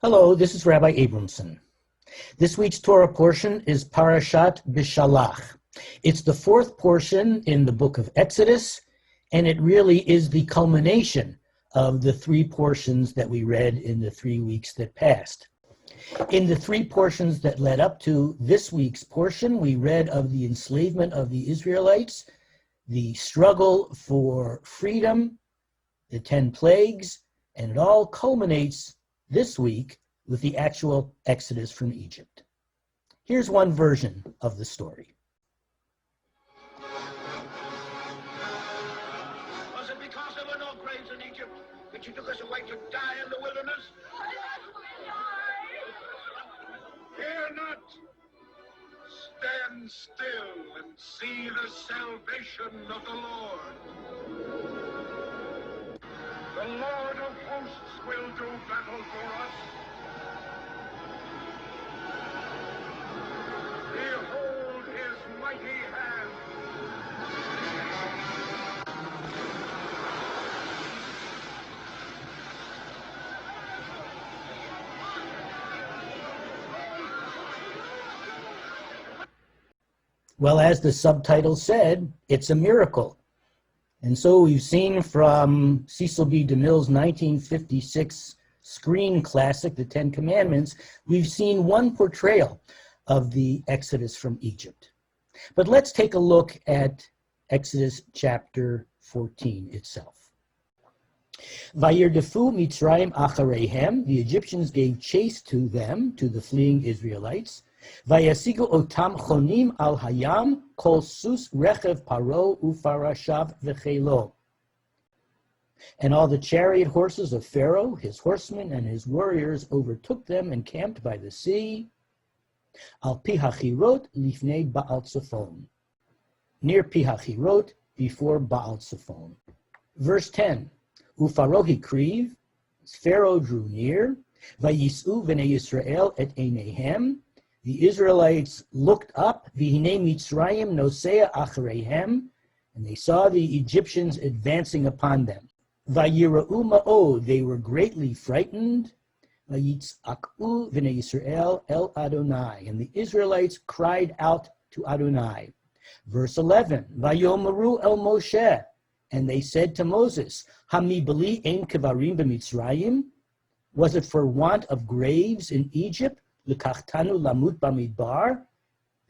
Hello, this is Rabbi Abramson. This week's Torah portion is Parashat B'shallach. It's the fourth portion in the book of Exodus, and it really is the culmination of the three portions that we read in the 3 weeks that passed. In the three portions that led up to this week's portion, we read of the enslavement of the Israelites, the struggle for freedom, the 10 plagues, and it all culminates this week with the actual exodus from Egypt. Here's one version of the story. Was it because there were no graves in Egypt that you took us away to die in the wilderness? Fear not. Stand still and see the salvation of the Lord. The Lord of hosts will do battle for us. Behold his mighty hand. Well, as the subtitle said, it's a miracle. And so we've seen from Cecil B. DeMille's 1956 screen classic, The Ten Commandments, we've seen one portrayal of the Exodus from Egypt. But let's take a look at Exodus chapter 14 itself. Vayirdefu Mitzrayim achareihem, the Egyptians gave chase to them, to the fleeing Israelites. Vayasigu otam chonim al hayam kol sus rechev paro ufarashav v'chelo. And all the chariot horses of Pharaoh, his horsemen and his warriors overtook them and camped by the sea. Al pihachirot lifnei Baal Tzafon, near Pihachirot, before Baal Tzafon. Verse 10. Ufaro hikriv, Pharaoh drew near. Vayisu v'nei Yisrael et einehem. The Israelites looked up, V'hinei Mitzrayim nosea achareihem, and they saw the Egyptians advancing upon them. Vayira'u ma'od, they were greatly frightened. Vayitz'aku v'nei Yisrael el Adonai, and the Israelites cried out to Adonai. Verse 11, Vayomaru el Moshe, and they said to Moses, Hami b'li ein kevarim b'Mitzrayim, was it for want of graves in Egypt? L'kachtanu lamut b'midbar,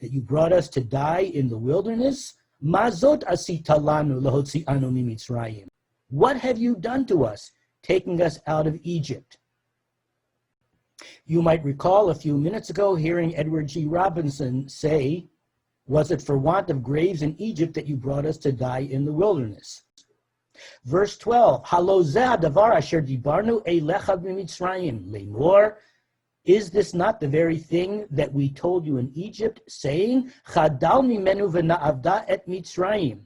that you brought us to die in the wilderness? Mazot asita lanu lahotzi'anu mimitzrayim. What have you done to us, taking us out of Egypt? You might recall a few minutes ago hearing Edward G. Robinson say, was it for want of graves in Egypt that you brought us to die in the wilderness? Verse 12, Halo zeh hadavar asher dibarnu eilecha b'mitzrayim, lemor, is this not the very thing that we told you in Egypt, saying, Chadal mimenu v'na'avda et Mitzrayim,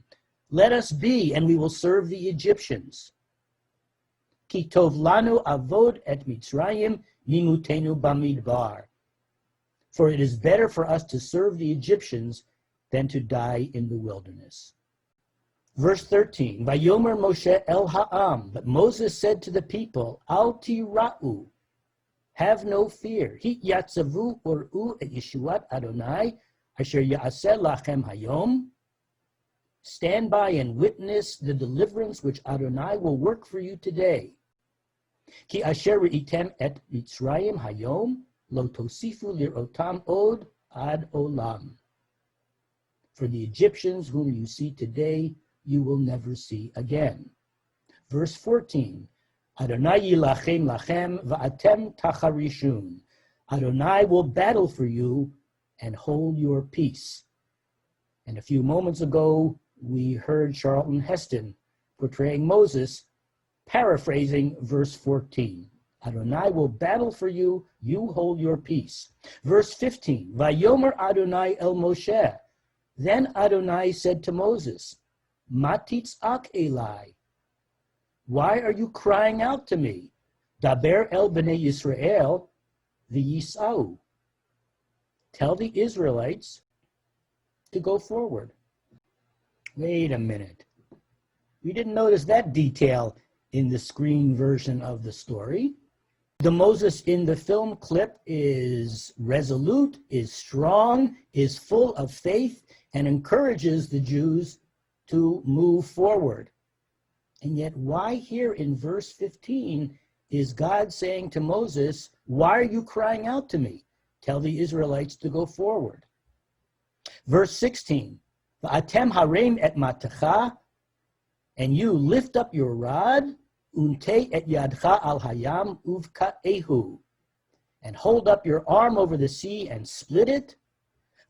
let us be, and we will serve the Egyptians. Ki tov lanu avod et Mitzrayim mimutenu bamidbar. For it is better for us to serve the Egyptians than to die in the wilderness. Verse 13, Vayomer Moshe el ha'am, but Moses said to the people, Al tira'u, have no fear. Hit yatzavu ur'u et yeshuat Adonai asher ya'aseh lachem hayom. Stand by and witness the deliverance which Adonai will work for you today. Ki asher re'item et Mitzrayim hayom lo tosifu lir'otam od ad olam. For the Egyptians whom you see today, you will never see again. Verse 14. Adonai yilachem lachem va'atem tacharishun. Adonai will battle for you and hold your peace. And a few moments ago, we heard Charlton Heston portraying Moses, paraphrasing verse 14. Adonai will battle for you, you hold your peace. Verse 15, Vayomer Adonai el Moshe. Then Adonai said to Moses, Matitzak Eli, why are you crying out to me? Daber el b'nei Yisrael v'yisau. Tell the Israelites to go forward. Wait a minute. We didn't notice that detail in the screen version of the story. The Moses in the film clip is resolute, is strong, is full of faith, and encourages the Jews to move forward. And yet, why here in verse 15 is God saying to Moses, why are you crying out to me? Tell the Israelites to go forward. Verse 16, V'atem harem et matecha, and you lift up your rod, unte et yadcha al hayam uvka'ehu, and hold up your arm over the sea and split it,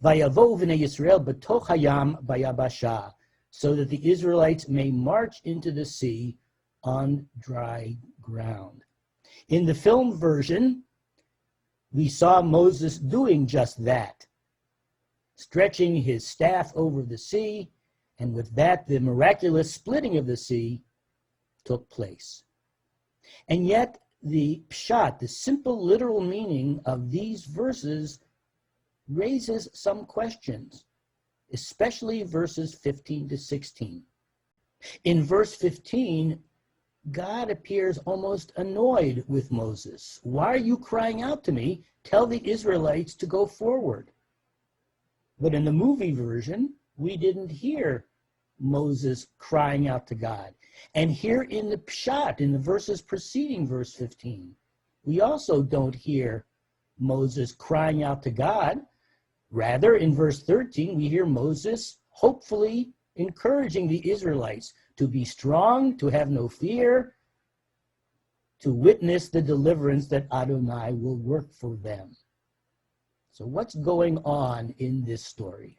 vayavo v'nei Yisrael b'toch hayam vayabasha, so that the Israelites may march into the sea on dry ground. In the film version, we saw Moses doing just that, stretching his staff over the sea, and with that, the miraculous splitting of the sea took place. And yet, the pshat, the simple literal meaning of these verses, raises some questions, especially verses 15 to 16. In verse 15, God appears almost annoyed with Moses. Why are you crying out to me? Tell the Israelites to go forward. But in the movie version, we didn't hear Moses crying out to God. And here in the pshat, in the verses preceding verse 15, we also don't hear Moses crying out to God. Rather, in verse 13, we hear Moses hopefully encouraging the Israelites to be strong, to have no fear, to witness the deliverance that Adonai will work for them. So what's going on in this story?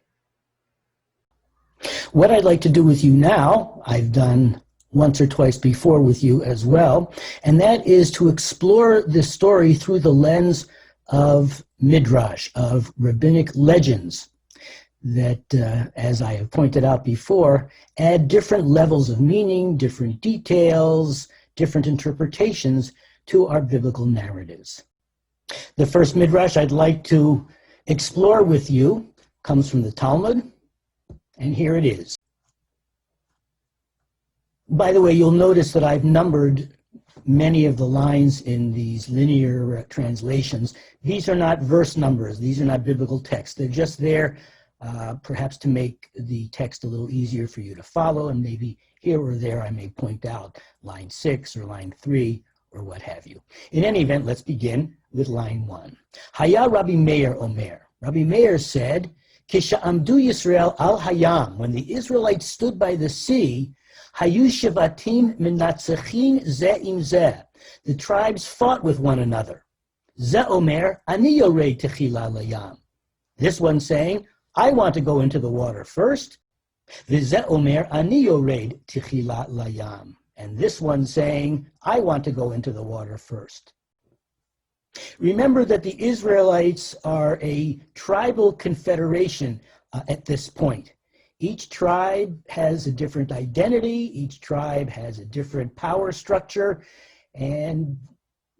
What I'd like to do with you now, I've done once or twice before with you as well, and that is to explore this story through the lens of midrash, of rabbinic legends that, as I have pointed out before, add different levels of meaning, different details, different interpretations to our biblical narratives. The first midrash I'd like to explore with you comes from the Talmud, and here it is. By the way, you'll notice that I've numbered many of the lines in these linear translations. These are not verse numbers. These are not biblical texts. They're just there perhaps to make the text a little easier for you to follow, and maybe here or there I may point out line 6 or line 3 or what have you. In any event, let's begin with line 1. Haya Rabbi Meir Omer. Rabbi Meir said, Kisha'amdu Yisrael al Hayam, when the Israelites stood by the sea, Hayu Shivatim Minatzechin Ze im Ze. The tribes fought with one another. Ze Omer Ani Yorei Techila Layam. This one saying, I want to go into the water first. Ze Omer Ani Yorei Techila Layam. And this one saying, I want to go into the water first. Remember that the Israelites are a tribal confederation at this point. Each tribe has a different identity, each tribe has a different power structure, and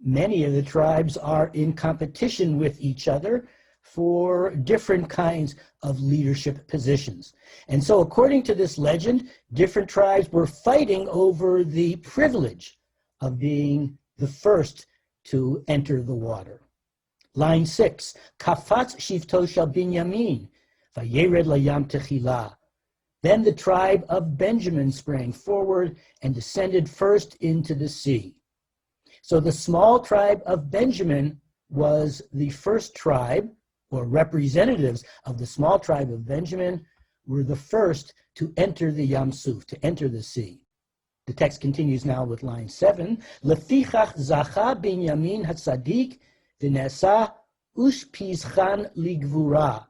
many of the tribes are in competition with each other for different kinds of leadership positions. And so according to this legend, different tribes were fighting over the privilege of being the first to enter the water. Line 6, Kafatz Shivto Shel Binyamin, Vayered Layam Techila. Then the tribe of Benjamin sprang forward and descended first into the sea. So the small tribe of Benjamin was the first tribe, or representatives of the small tribe of Benjamin were the first to enter the Yam Suf, to enter the sea. The text continues now with line 7. Lefichach zacha Binyamin hatzadik v'nesa ushpizchan ligvura.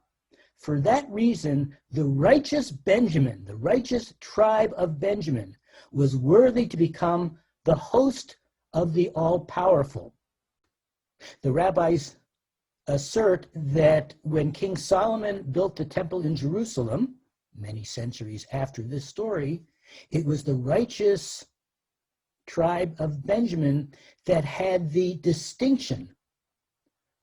For that reason, the righteous Benjamin, the righteous tribe of Benjamin, was worthy to become the host of the all-powerful. The rabbis assert that when King Solomon built the temple in Jerusalem, many centuries after this story, it was the righteous tribe of Benjamin that had the distinction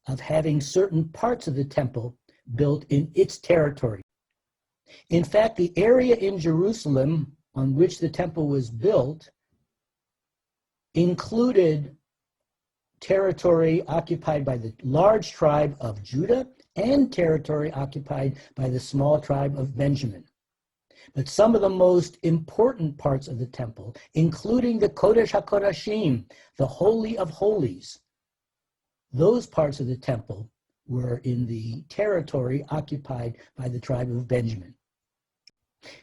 of having certain parts of the temple built in its territory. In fact, the area in Jerusalem on which the temple was built included territory occupied by the large tribe of Judah and territory occupied by the small tribe of Benjamin. But some of the most important parts of the temple, including the Kodesh HaKodashim, the Holy of Holies, those parts of the temple were in the territory occupied by the tribe of Benjamin.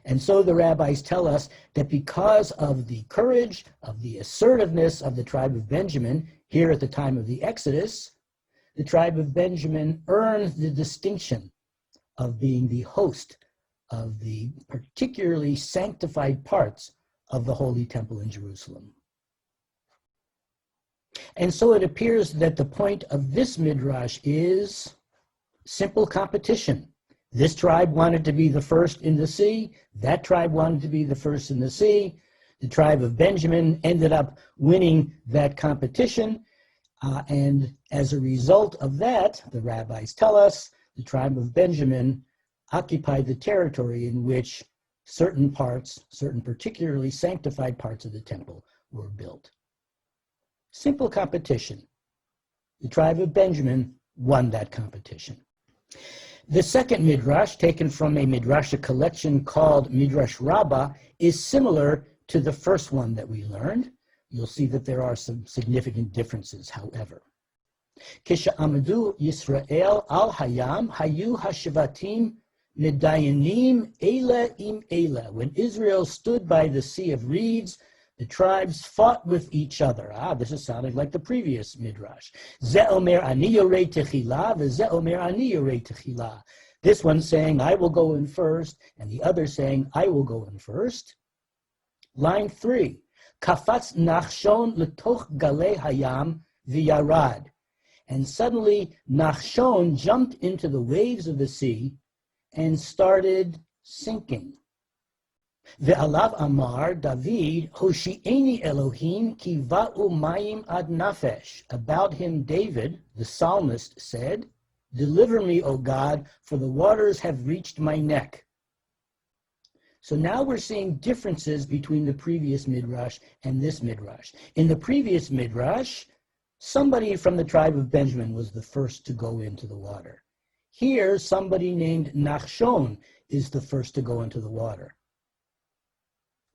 And so the rabbis tell us that because of the courage, of the assertiveness of the tribe of Benjamin, here at the time of the Exodus, the tribe of Benjamin earned the distinction of being the host of the particularly sanctified parts of the Holy Temple in Jerusalem. And so it appears that the point of this midrash is simple competition. This tribe wanted to be the first in the sea. That tribe wanted to be the first in the sea. The tribe of Benjamin ended up winning that competition. And as a result of that, the rabbis tell us, the tribe of Benjamin occupied the territory in which certain parts, certain particularly sanctified parts of the temple were built. Simple competition. The tribe of Benjamin won that competition. The second midrash, taken from a midrashic collection called Midrash Rabbah, is similar to the first one that we learned. You'll see that there are some significant differences, however. Kisha'amadu Yisrael al hayam hayu hashvatim medayanim ela im ela. When Israel stood by the Sea of Reeds, the tribes fought with each other. This is sounding like the previous midrash. Ze omer ani yorei techila, v'ze omer ani yorei techila. This one saying, I will go in first, and the other saying, I will go in first. Line 3. Kafatz Nachshon letoch galei hayam v'yarad. And suddenly Nachshon jumped into the waves of the sea and started sinking. Ve'alav amar David, Hoshi'eni Elohim ki va'u mayim ad nafesh. About him David, the psalmist, said, deliver me, O God, for the waters have reached my neck. So now we're seeing differences between the previous midrash and this midrash. In the previous midrash, somebody from the tribe of Benjamin was the first to go into the water. Here, somebody named Nachshon is the first to go into the water.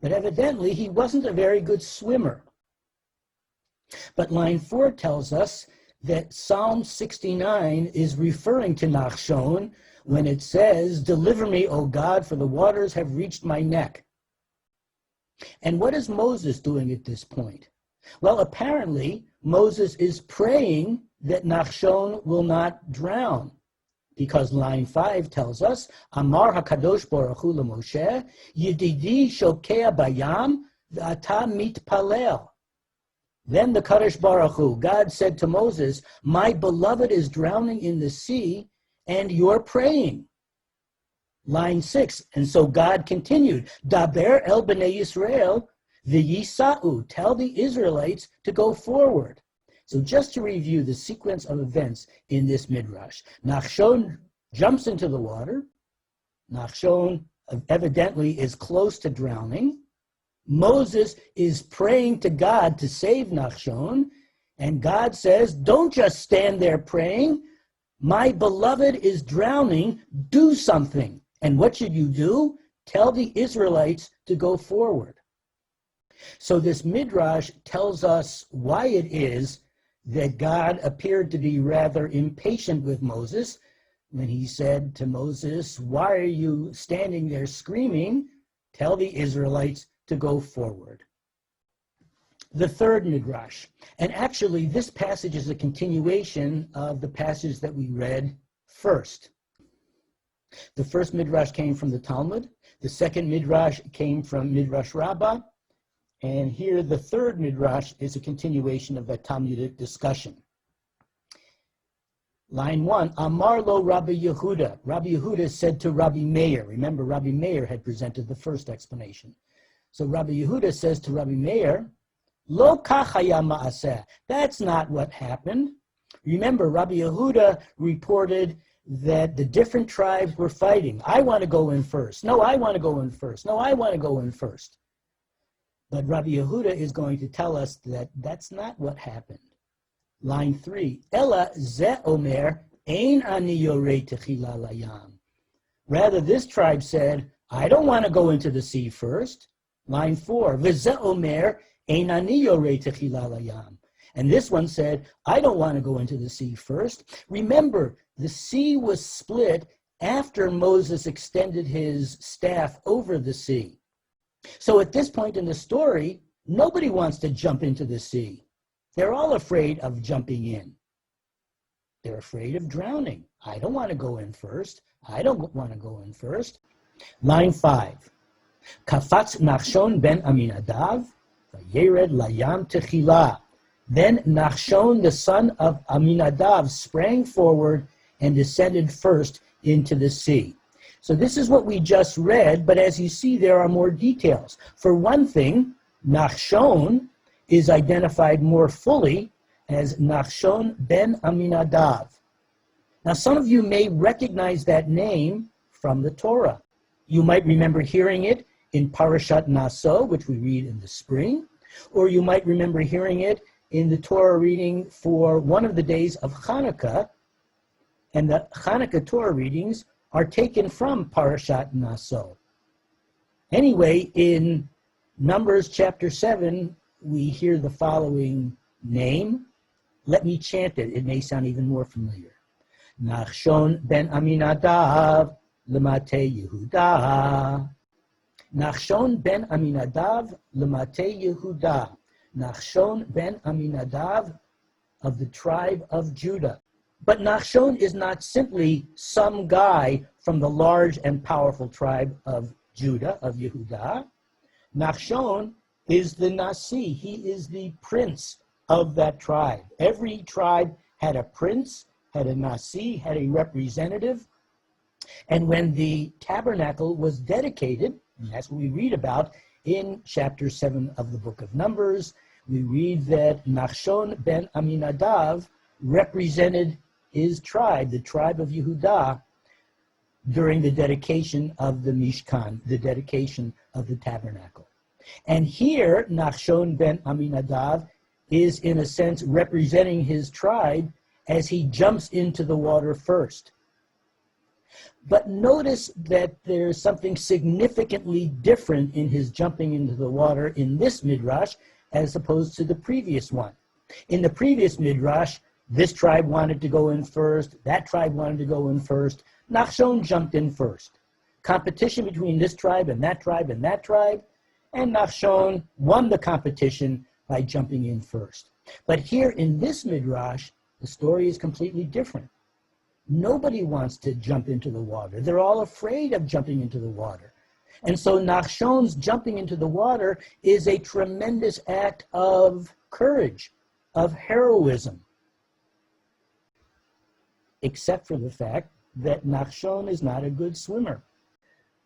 But evidently, he wasn't a very good swimmer. But line 4 tells us that Psalm 69 is referring to Nachshon when it says, deliver me, O God, for the waters have reached my neck. And what is Moses doing at this point? Well, apparently, Moses is praying that Nachshon will not drown, because line 5 tells us, Amar HaKadosh Baruch Hu LeMoshe, Yedidi Shokea Bayam, V'ata Mitpalel. Then the Kadosh Baruch Hu, God said to Moses, my beloved is drowning in the sea, and you're praying. Line 6, and so God continued, Daber el b'nei Yisrael, v'yisa'u, tell the Israelites to go forward. So just to review the sequence of events in this midrash, Nachshon jumps into the water. Nachshon evidently is close to drowning. Moses is praying to God to save Nachshon, and God says, don't just stand there praying. My beloved is drowning. Do something. And what should you do? Tell the Israelites to go forward. So this midrash tells us why it is that God appeared to be rather impatient with Moses when he said to Moses, why are you standing there screaming? Tell the Israelites to go forward. The third midrash, and actually this passage is a continuation of the passage that we read first. The first midrash came from the Talmud. The second midrash came from Midrash Rabbah. And here the third midrash is a continuation of that Talmudic discussion. Line 1, Amar lo Rabbi Yehuda. Rabbi Yehuda said to Rabbi Meir. Remember, Rabbi Meir had presented the first explanation. So Rabbi Yehuda says to Rabbi Meir, Lo kachaya ma'aseh. That's not what happened. Remember, Rabbi Yehuda reported that the different tribes were fighting. I want to go in first. No, I want to go in first. No, I want to go in first. But Rabbi Yehuda is going to tell us that that's not what happened. Line 3, Ella ze omer ein ani yoreh techila layam. Rather, this tribe said, I don't want to go into the sea first. Line 4, V'ze omer ein ani yoreh techila layam. And this one said, I don't want to go into the sea first. Remember, the sea was split after Moses extended his staff over the sea. So at this point in the story, nobody wants to jump into the sea. They're all afraid of jumping in. They're afraid of drowning. I don't want to go in first. I don't want to go in first. Line 5. Kafatz Nachshon ben Aminadav, vayered layam techila. Then Nachshon, the son of Aminadav, sprang forward and descended first into the sea. So this is what we just read, but as you see, there are more details. For one thing, Nachshon is identified more fully as Nachshon ben Aminadav. Now, some of you may recognize that name from the Torah. You might remember hearing it in Parashat Naso, which we read in the spring, or you might remember hearing it in the Torah reading for one of the days of Hanukkah, and the Hanukkah Torah readings are taken from Parashat Naso. Anyway, in Numbers chapter 7, we hear the following name. Let me chant it. It may sound even more familiar. Nachshon ben Aminadav lemate Yehuda. Nachshon ben Aminadav lemate Yehuda. Nachshon ben Aminadav of the tribe of Judah. But Nachshon is not simply some guy from the large and powerful tribe of Judah, of Yehuda. Nachshon is the Nasi. He is the prince of that tribe. Every tribe had a prince, had a Nasi, had a representative. And when the tabernacle was dedicated, and that's what we read about in chapter 7 of the book of Numbers, we read that Nachshon ben Aminadav represented his tribe, the tribe of Yehuda, during the dedication of the Mishkan, the dedication of the tabernacle. And here, Nachshon ben Aminadav is, in a sense, representing his tribe as he jumps into the water first. But notice that there's something significantly different in his jumping into the water in this midrash as opposed to the previous one. In the previous midrash, this tribe wanted to go in first, that tribe wanted to go in first. Nachshon jumped in first. Competition between this tribe and that tribe and that tribe, and Nachshon won the competition by jumping in first. But here in this midrash, the story is completely different. Nobody wants to jump into the water. They're all afraid of jumping into the water. And so Nachshon's jumping into the water is a tremendous act of courage, of heroism. Except for the fact that Nachshon is not a good swimmer.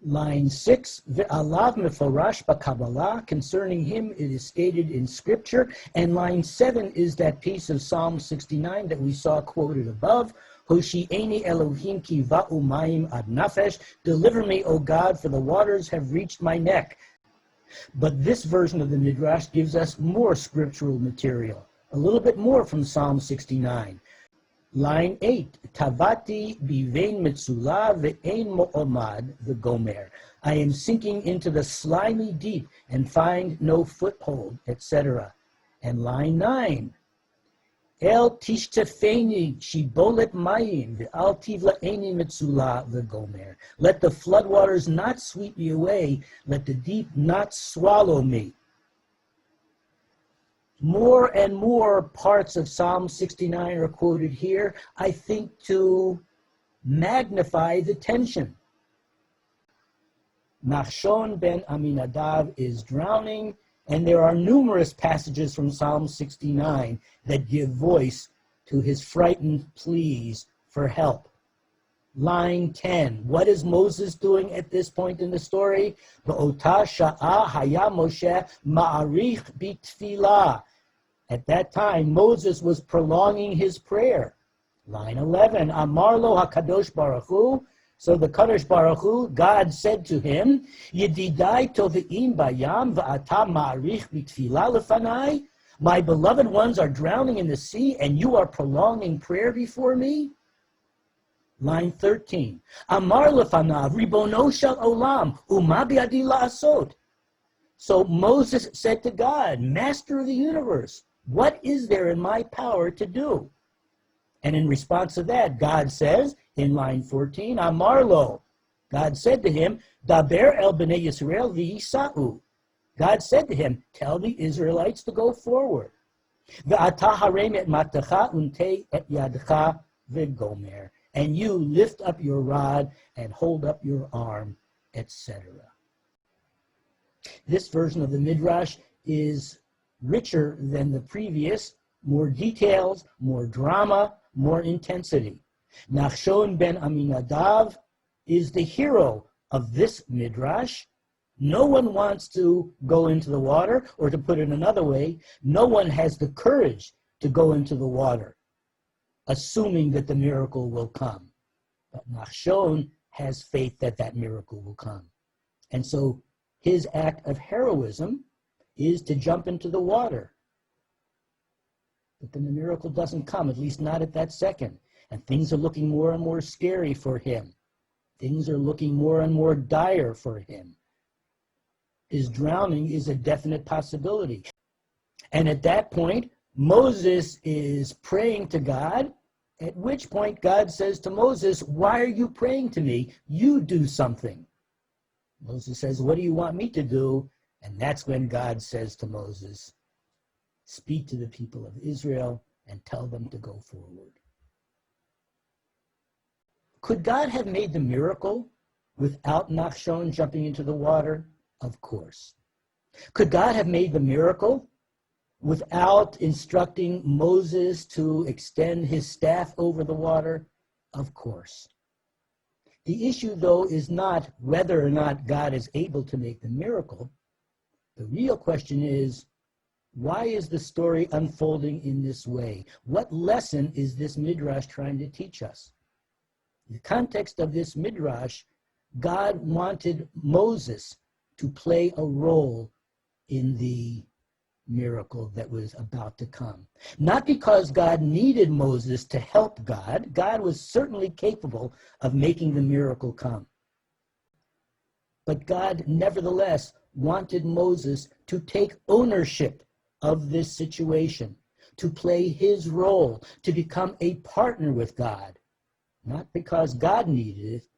Line 6, Ve'alav meforash b'Kabbalah, concerning him it is stated in Scripture. And line 7 is that piece of Psalm 69 that we saw quoted above. Hoshi'eni Elohim ki va'u mayim ad nafesh, deliver me, O God, for the waters have reached my neck. But this version of the Midrash gives us more scriptural material, a little bit more from Psalm 69. Line 8, Tavati bivein metzula ve'ein mo'omad v'gomer. I am sinking into the slimy deep and find no foothold, etc. And line 9, El tishtefeni shibolet mayim ve'al tivla'eni metzula v'gomer. Let the floodwaters not sweep me away, let the deep not swallow me. More and more parts of Psalm 69 are quoted here, I think, to magnify the tension. Nachshon ben Aminadav is drowning, and there are numerous passages from Psalm 69 that give voice to his frightened pleas for help. Line 10, what is Moses doing at this point in the story? Ba'ota sha'a haya Moshe ma'arich bitfilah. At that time, Moses was prolonging his prayer. Line 11, Amar lo HaKadosh Baruch Hu. So the Kadosh Baruch Hu, God said to him, Yedidai tove'im bayam va'ata ma'arich bitfilah lefanai. My beloved ones are drowning in the sea, and you are prolonging prayer before me? Line 13. Amar lefanav ribono shel olam uma biadi la'asot. So Moses said to God, Master of the universe, what is there in my power to do? And in response to that, God says in line 14, Amar lo. God said to him, Daber el bnei Yisrael v'yisa'u. God said to him, tell the Israelites to go forward. Ve'ata harem et matacha untei et yadcha v'gomer. And you lift up your rod and hold up your arm, etc. This version of the Midrash is richer than the previous, more details, more drama, more intensity. Nachshon ben Aminadav is the hero of this Midrash. No one wants to go into the water, or to put it another way, no one has the courage to go into the water, assuming that the miracle will come. But Nachshon has faith that that miracle will come. And so his act of heroism is to jump into the water. But then the miracle doesn't come, at least not at that second. And things are looking more and more scary for him. Things are looking more and more dire for him. His drowning is a definite possibility. And at that point, Moses is praying to God, at which point God says to Moses, why are you praying to me? You do something. Moses says, what do you want me to do? And that's when God says to Moses, speak to the people of Israel and tell them to go forward. Could God have made the miracle without Nachshon jumping into the water? Of course. Could God have made the miracle without instructing Moses to extend his staff over the water? Of course. The issue, though, is not whether or not God is able to make the miracle. The real question is, why is the story unfolding in this way? What lesson is this Midrash trying to teach us? In the context of this Midrash, God wanted Moses to play a role in the miracle that was about to come. Not because God needed Moses to help God. God was certainly capable of making the miracle come. But God nevertheless wanted Moses to take ownership of this situation, to play his role, to become a partner with God. Not because God needed it,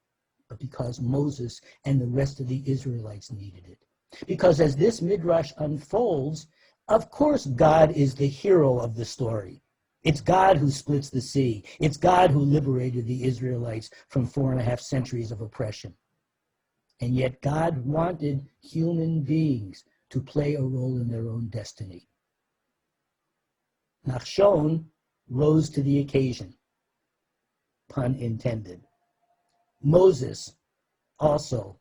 but because Moses and the rest of the Israelites needed it. Because as this Midrash unfolds, of course God is the hero of the story. It's God who splits the sea. It's God who liberated the Israelites from 4.5 centuries of oppression. And yet God wanted human beings to play a role in their own destiny. Nachshon rose to the occasion, pun intended. Moses also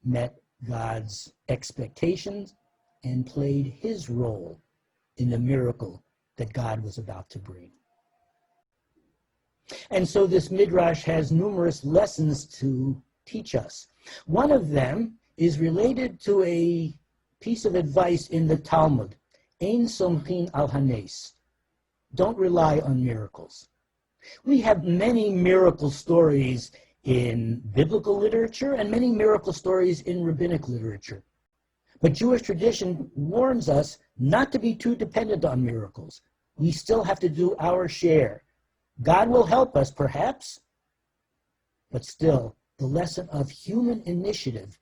met God's expectations and played his role in the miracle that God was about to bring. And so this Midrash has numerous lessons to teach us. One of them is related to a piece of advice in the Talmud, Ein somchin al hanes. Don't rely on miracles. We have many miracle stories in biblical literature and many miracle stories in rabbinic literature. But Jewish tradition warns us not to be too dependent on miracles. We still have to do our share. God will help us, perhaps, but still, the lesson of human initiative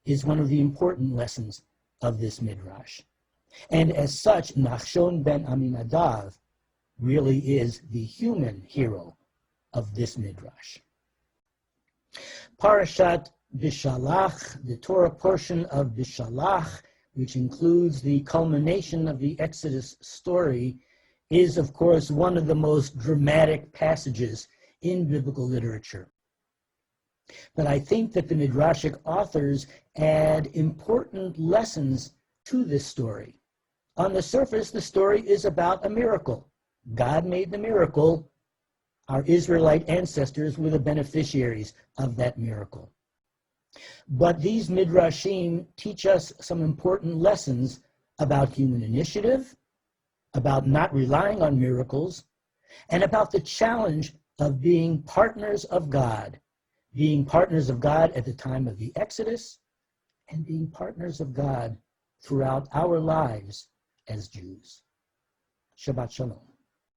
is one of the important lessons of this Midrash. And as such, Nachshon ben Aminadav really is the human hero of this Midrash. Parashat B'shallach, the Torah portion of B'shallach, which includes the culmination of the Exodus story, is, of course, one of the most dramatic passages in biblical literature. But I think that the Midrashic authors add important lessons to this story. On the surface, the story is about a miracle. God made the miracle. Our Israelite ancestors were the beneficiaries of that miracle. But these Midrashim teach us some important lessons about human initiative, about not relying on miracles, and about the challenge of being partners of God at the time of the Exodus, and being partners of God throughout our lives as Jews. Shabbat Shalom.